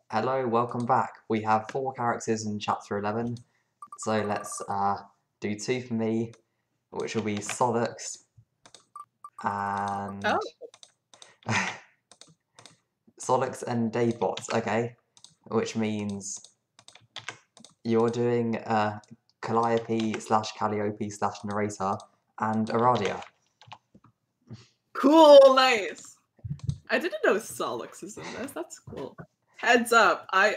Hello, welcome back. We have 4 characters in chapter 11, so let's do 2 for me, which will be Solux and Oh, Solux and Davebot, okay? Which means you're doing Calliope slash Calliope slash narrator and Aradia. cool, nice. I didn't know Solix is in this. That's cool. Heads up, I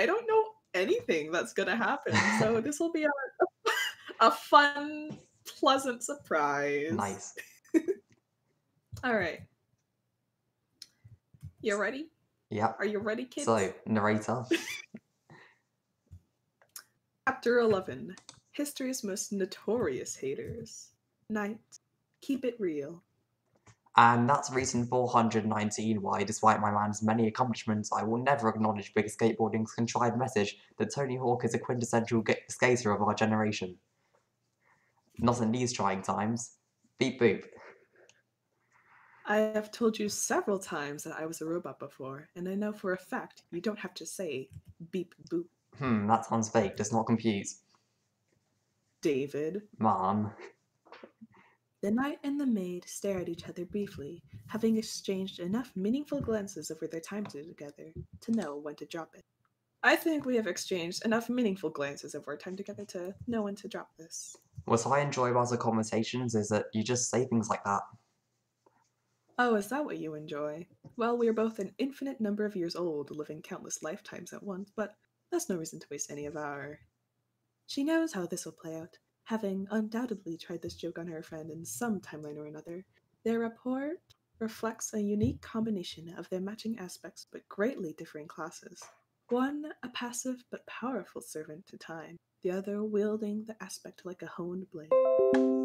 don't know anything that's gonna happen, so this will be a fun, pleasant surprise. Nice. All right, you ready? Yep. Are you ready, kids? So, narrator. Chapter 11: History's most notorious haters. Night. Keep it real. And that's reason 419 why, despite my man's many accomplishments, I will never acknowledge Big Skateboarding's contrived message that Tony Hawk is a quintessential skater of our generation. Not in these trying times. Beep boop. I have told you several times that I was a robot before, and I know for a fact you don't have to say beep boop. That sounds fake, does not compute. David. Mom. The knight and the maid stare at each other briefly, having exchanged enough meaningful glances over their time together to know when to drop it. I think we have exchanged enough meaningful glances over our time together to know when to drop this. What I enjoy about our conversations is that you just say things like that. Oh, is that what you enjoy? Well, we are both an infinite number of years old, living countless lifetimes at once, but that's no reason to waste any of our... She knows how this will play out, having undoubtedly tried this joke on her friend in some timeline or another. Their rapport reflects a unique combination of their matching aspects but greatly differing classes. One a passive but powerful servant to time, the other wielding the aspect like a honed blade.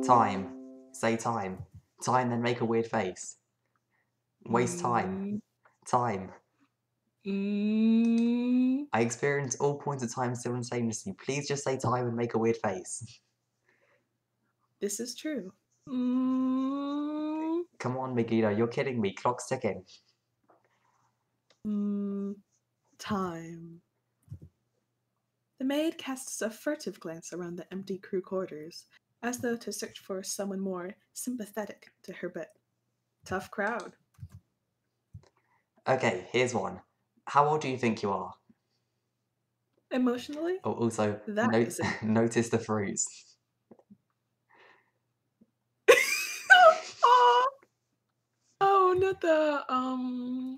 Time. Say time. Time, then make a weird face. Waste time. Time. I experience all points of time simultaneously. Please just say time and make a weird face. This is true. Come on, Megiddo, you're kidding me. Clock's ticking. Time. The maid casts a furtive glance around the empty crew quarters, as though to search for someone more sympathetic to her bit. Tough crowd. Okay, here's one. How old do you think you are? Emotionally? Oh, also, That is it. notice the fruits. Oh, not the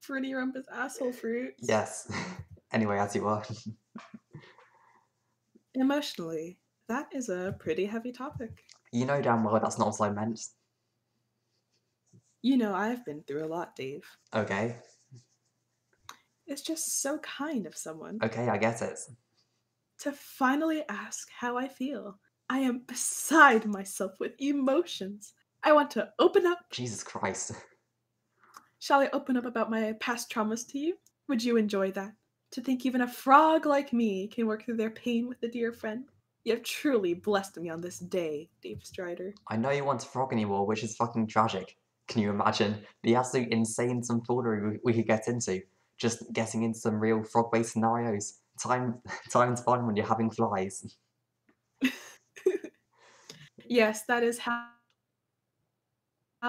Fruity Rumpus asshole fruits. Yes. Anyway, as you were. Emotionally, that is a pretty heavy topic. You know damn well that's not what I meant. You know, I've been through a lot, Dave. Okay. It's just so kind of someone Okay, I get it. to finally ask how I feel. I am beside myself with emotions. I want to open up. Jesus Christ. Shall I open up about my past traumas to you? Would you enjoy that? To think even a frog like me can work through their pain with a dear friend? You have truly blessed me on this day, Dave Strider. I know you want to frog anymore, which is fucking tragic. Can you imagine the absolute insane tomfoolery we could get into? Just getting into some real frog-based scenarios. Time's fun when you're having flies. Yes, that is how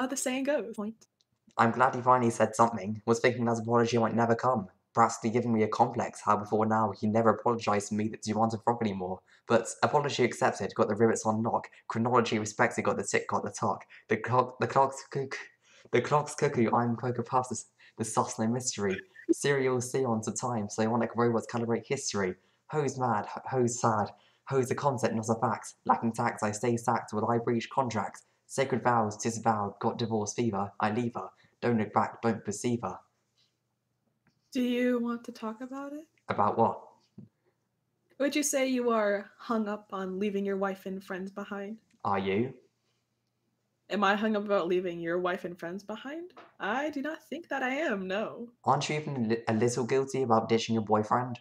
the saying goes. Point. I'm glad he finally said something. Was thinking that apology might never come. Perhaps giving me a complex how before now he never apologised to me that you want to frog anymore. But apology accepted, got the rivets on knock. Chronology respected, got the tick, got the talk. The clock's cuckoo, I'm Quaker past the sauce no mystery. Serial seance of time, psionic robots calibrate history. Hoes mad, hoes sad. Hoes a concept, not a fact. Lacking tact, I stay sacked, will I breach contracts? Sacred vows, disavowed, got divorce fever, I leave her. Don't look back, don't perceive her. Do you want to talk about it? About what? Would you say you are hung up on leaving your wife and friends behind? Are you? Am I hung up about leaving your wife and friends behind? I do not think that I am, no. Aren't you even a little guilty about ditching your boyfriend?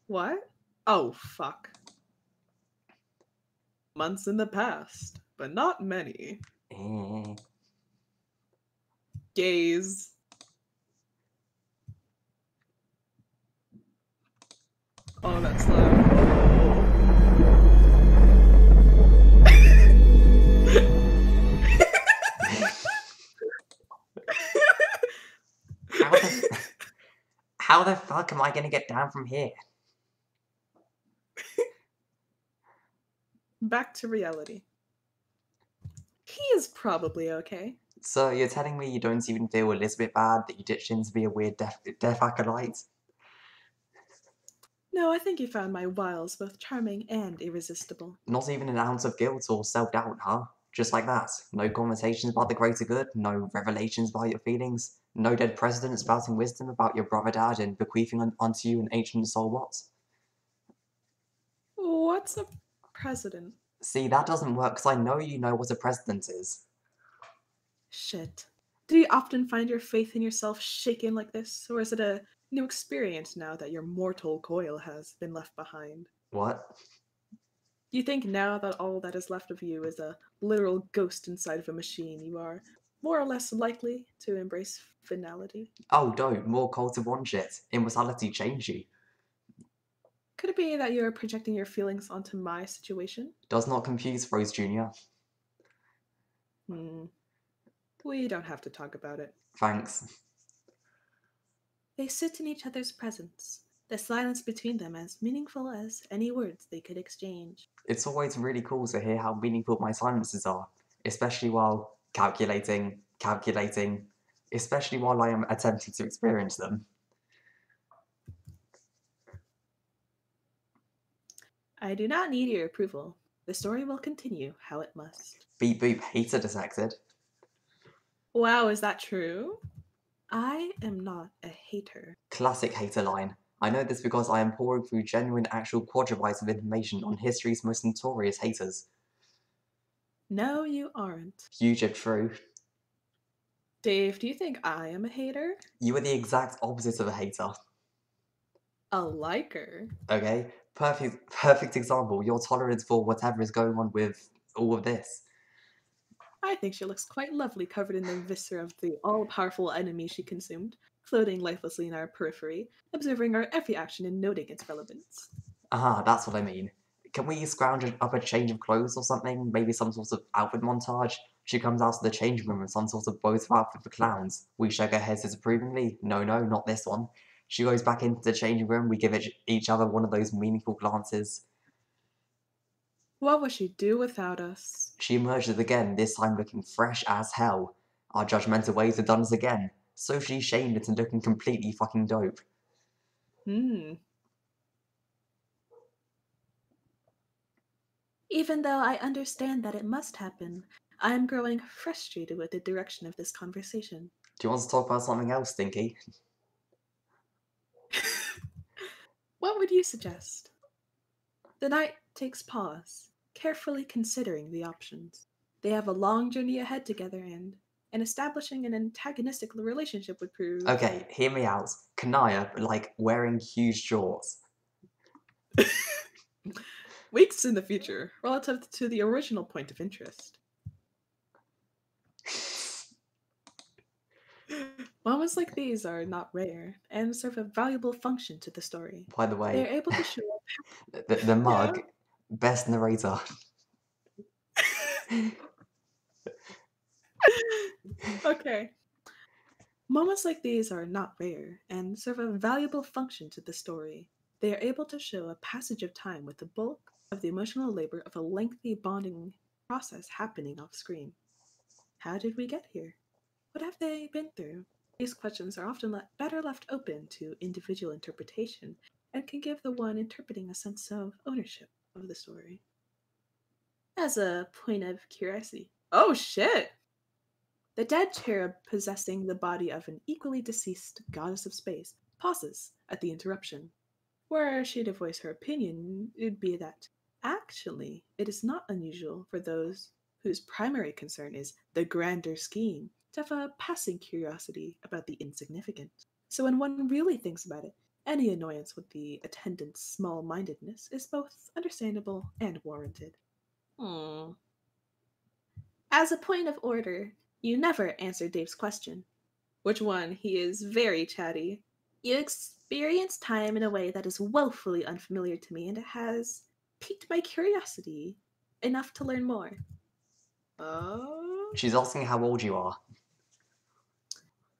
What? Oh, fuck. Months in the past, but not many. Gaze. Oh, that's loud. How the fuck am I gonna get down from here? Back to reality. He is probably okay. So you're telling me you don't even feel a little bit bad that you ditched in to be a weird deaf acolyte? No, I think you found my wiles both charming and irresistible. Not even an ounce of guilt or self-doubt, huh? Just like that. No conversations about the greater good, no revelations about your feelings, no dead presidents spouting wisdom about your brother dad and bequeathing unto you an ancient soul what? What's a president? See, that doesn't work because I know you know what a president is. Shit. Do you often find your faith in yourself shaken like this, or is it a new experience now that your mortal coil has been left behind? What? You think now that all that is left of you is a literal ghost inside of a machine, you are more or less likely to embrace finality? Oh, don't. More Cult of One shit. Immortality changed you. Could it be that you're projecting your feelings onto my situation? Does not confuse Rose Jr. We don't have to talk about it. Thanks. They sit in each other's presence, the silence between them as meaningful as any words they could exchange. It's always really cool to hear how meaningful my silences are, especially while calculating, especially while I am attempting to experience them. I do not need your approval. The story will continue how it must. Beep boop, hater detected. Wow, is that true? I am not a hater. Classic hater line. I know this because I am pouring through genuine actual quadribytes of information on history's most notorious haters. No, you aren't. Huge if true. Dave, do you think I am a hater? You are the exact opposite of a hater. A liker? Okay? Perfect example. Your tolerance for whatever is going on with all of this. I think she looks quite lovely covered in the viscera of the all-powerful enemy she consumed, floating lifelessly in our periphery, observing our every action and noting its relevance. Aha, that's what I mean. Can we scrounge up a change of clothes or something? Maybe some sort of outfit montage? She comes out of the changing room in some sort of boat outfit for clowns. We shake our heads disapprovingly. No, not this one. She goes back into the changing room. We give each other one of those meaningful glances. What would she do without us? She emerges again, this time looking fresh as hell. Our judgmental ways have done us again. Socially shamed into looking completely fucking dope. Even though I understand that it must happen, I am growing frustrated with the direction of this conversation. Do you want to talk about something else, Stinky? What would you suggest? The knight takes pause, carefully considering the options. They have a long journey ahead together, and establishing an antagonistic relationship would prove... Okay, hear me out. Kanaya, like, wearing huge jorts. Weeks in the future, relative to the original point of interest. Moments like these are not rare and serve a valuable function to the story. By the way, They are able to show the mug, best narrator. Okay. Moments like these are not rare and serve a valuable function to the story. They are able to show a passage of time with the bulk of the emotional labor of a lengthy bonding process happening off screen. How did we get here? What have they been through? These questions are often better left open to individual interpretation and can give the one interpreting a sense of ownership of the story. As a point of curiosity. Oh shit! The dead cherub possessing the body of an equally deceased goddess of space pauses at the interruption. Were she to voice her opinion, it would be that, actually, it is not unusual for those whose primary concern is the grander scheme to have a passing curiosity about the insignificant. So when one really thinks about it, any annoyance with the attendant's small-mindedness is both understandable and warranted. As a point of order, you never answered Dave's question. Which one? He is very chatty. You experience time in a way that is woefully unfamiliar to me, and it has piqued my curiosity enough to learn more. She's asking how old you are.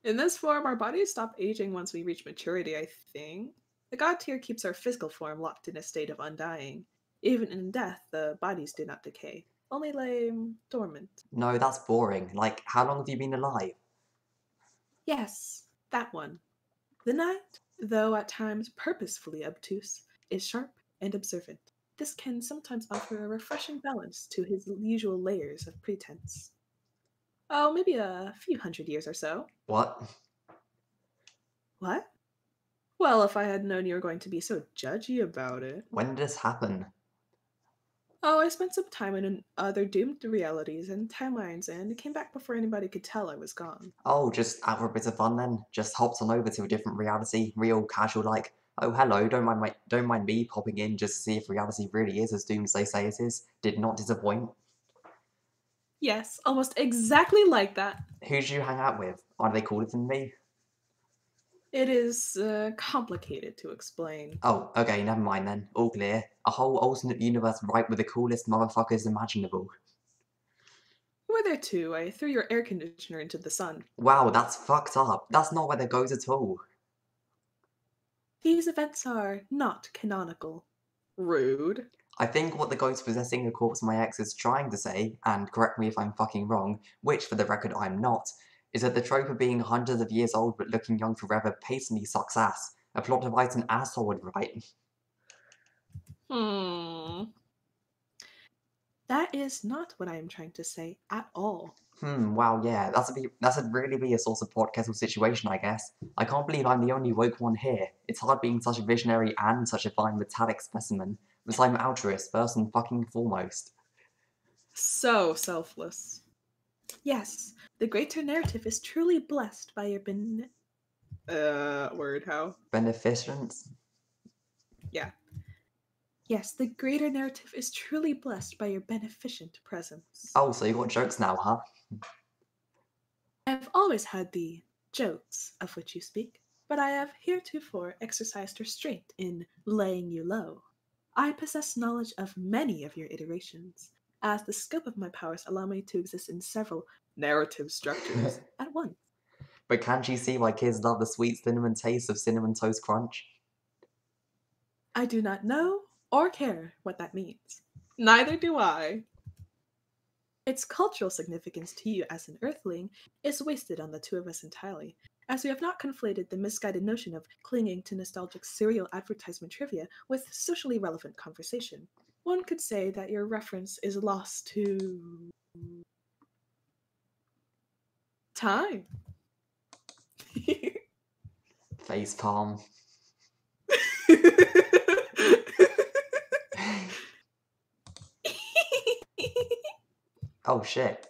In this form, our bodies stop aging once we reach maturity, I think. The god tier keeps our physical form locked in a state of undying. Even in death, the bodies do not decay, only lay dormant. No, that's boring. Like, how long have you been alive? Yes, that one. The night, though at times purposefully obtuse, is sharp and observant. This can sometimes offer a refreshing balance to his usual layers of pretense. Oh, maybe a few hundred years or so. What? What? Well, if I had known you were going to be so judgy about it. When did this happen? Oh, I spent some time in other doomed realities and timelines and came back before anybody could tell I was gone. Oh, just out for a bit of fun then? Just hopped on over to a different reality, real casual like, oh hello, don't mind me popping in just to see if reality really is as doomed as they say it is. Did not disappoint. Yes, almost exactly like that. Who did you hang out with? Are they cooler than me? It is complicated to explain. Oh, okay, never mind then. All clear. A whole alternate universe right with the coolest motherfuckers imaginable. You were there too. I threw your air conditioner into the sun. Wow, that's fucked up. That's not where that goes at all. These events are not canonical. Rude. I think what the ghost possessing the corpse of my ex is trying to say, and correct me if I'm fucking wrong, which for the record I'm not, is that the trope of being hundreds of years old but looking young forever patently sucks ass. A plot device an asshole would write. That is not what I am trying to say at all. Wow, yeah, that'd really be a source of pot kettle situation, I guess. I can't believe I'm the only woke one here. It's hard being such a visionary and such a fine metallic specimen, because I'm altruist first and fucking foremost. So selfless. Yes, the greater narrative is truly blessed by your word, how? Beneficence? Yeah. Yes, the greater narrative is truly blessed by your beneficent presence. Oh, so you got jokes now, huh? I've always had the jokes of which you speak, but I have heretofore exercised restraint in laying you low. I possess knowledge of many of your iterations, as the scope of my powers allow me to exist in several narrative structures at once. But can't you see why kids love the sweet cinnamon taste of Cinnamon Toast Crunch? I do not know or care what that means. Neither do I. Its cultural significance to you as an Earthling is wasted on the two of us entirely, as we have not conflated the misguided notion of clinging to nostalgic serial advertisement trivia with socially relevant conversation. One could say that your reference is lost to time. Facepalm. Oh shit.